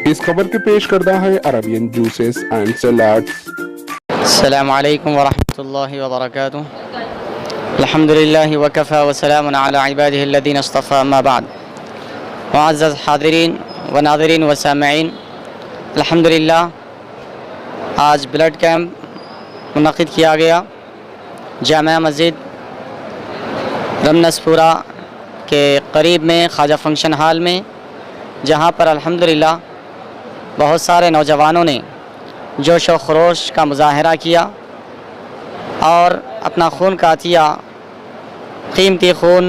इस खबर के पेश करता है अरबियन जूसेस एंड सलाड्स। अस्सलामु अलैकुम वरहमतुल्लाहि वबरकातुहू। अल्हम्दुलिल्लाहि वकफ़ा व सलामुन अला इबादिहि अल्लज़ीना इस्तफ़ा अम्मा बाद। मुअज़्ज़ज़ हाज़िरीन व नाज़िरीन व सामिईन, अल्हम्दुलिल्लाह आज ब्लड कैंप मुनक़िद किया गया जामिया मस्जिद रमनसपुरा के करीब में ख्वाजा फंक्शन हॉल में, जहाँ पर अल्हम्दुलिल्लाह बहुत सारे नौजवानों ने जोश व खरोश का मुज़ाहरा किया और अपना खून का अतिया, कीमती खून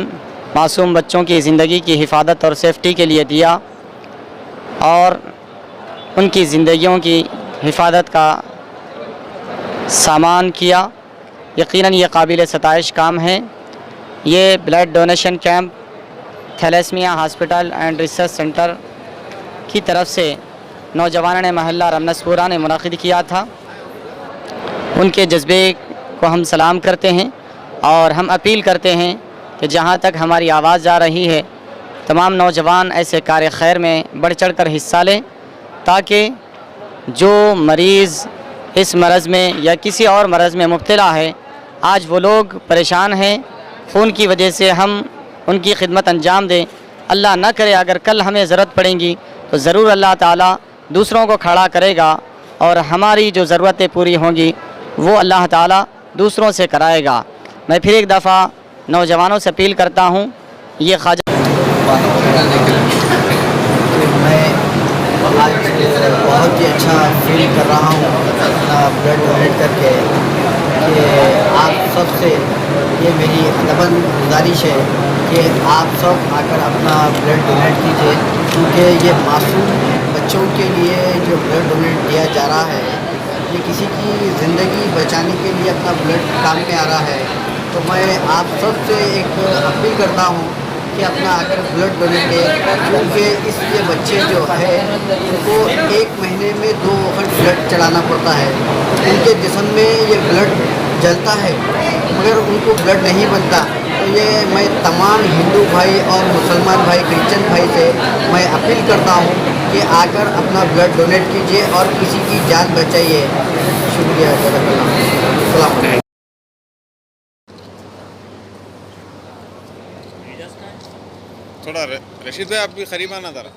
मासूम बच्चों की ज़िंदगी की हिफाजत और सेफ्टी के लिए दिया और उनकी ज़िंदगियों की हिफाजत का सामान किया। यकीनन ये काबिल सताइश काम है। ये blood donation camp thalassemia hospital and research centre की तरफ से नौजवान महल्ला रमनसपुरा ने मुनक़िद किया था। उनके जज्बे को हम सलाम करते हैं और हम अपील करते हैं कि जहाँ तक हमारी आवाज़ जा रही है, तमाम नौजवान ऐसे कार्य खैर में बढ़ चढ़ कर हिस्सा लें, ताकि जो मरीज़ इस मरज़ में या किसी और मरज़ में मुब्तला है, आज वो लोग परेशान हैं, खून की वजह से हम उनकी खिदमत अंजाम दें। अल्लाह न करे अगर कल हमें ज़रूरत पड़ेगी तो ज़रूर अल्लाह ताला दूसरों को खड़ा करेगा और हमारी जो ज़रूरतें पूरी होंगी वो अल्लाह ताला दूसरों से कराएगा। मैं फिर एक दफ़ा नौजवानों से अपील करता हूँ, ये ख्वाजा मैं आज बहुत ही अच्छा फील कर रहा हूँ अपना ब्लड डोनेट करके कि आप सब से ये मेरी अदबन गुजारिश है कि आप सब आकर अपना ब्लड डोनेट कीजिए, क्योंकि ये मासूम बच्चों के लिए जो ब्लड डोनेट दिया जा रहा है, ये किसी की ज़िंदगी बचाने के लिए अपना ब्लड काम में आ रहा है। तो मैं आप सब से एक अपील करता हूँ कि अपना आकर ब्लड डोनेट करें, क्योंकि इसलिए बच्चे जो है उनको एक महीने में 2 वक्त ब्लड चढ़ाना पड़ता है। उनके जिस्म में ये ब्लड जलता है मगर उनको ब्लड नहीं बनता। तो ये मैं तमाम हिंदू भाई और मुसलमान भाई, क्रिश्चियन भाई से मैं अपील करता हूँ कि आकर अपना ब्लड डोनेट कीजिए और किसी की जान बचाइए। शुक्रिया, जज़ाकल्लाह। थोड़ा रशीद भाई आप भी करीब आना ज़रा।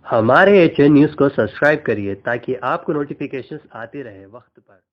हमारे HN न्यूज़ को सब्सक्राइब करिए ताकि आपको नोटिफिकेशंस आते रहे वक्त पर।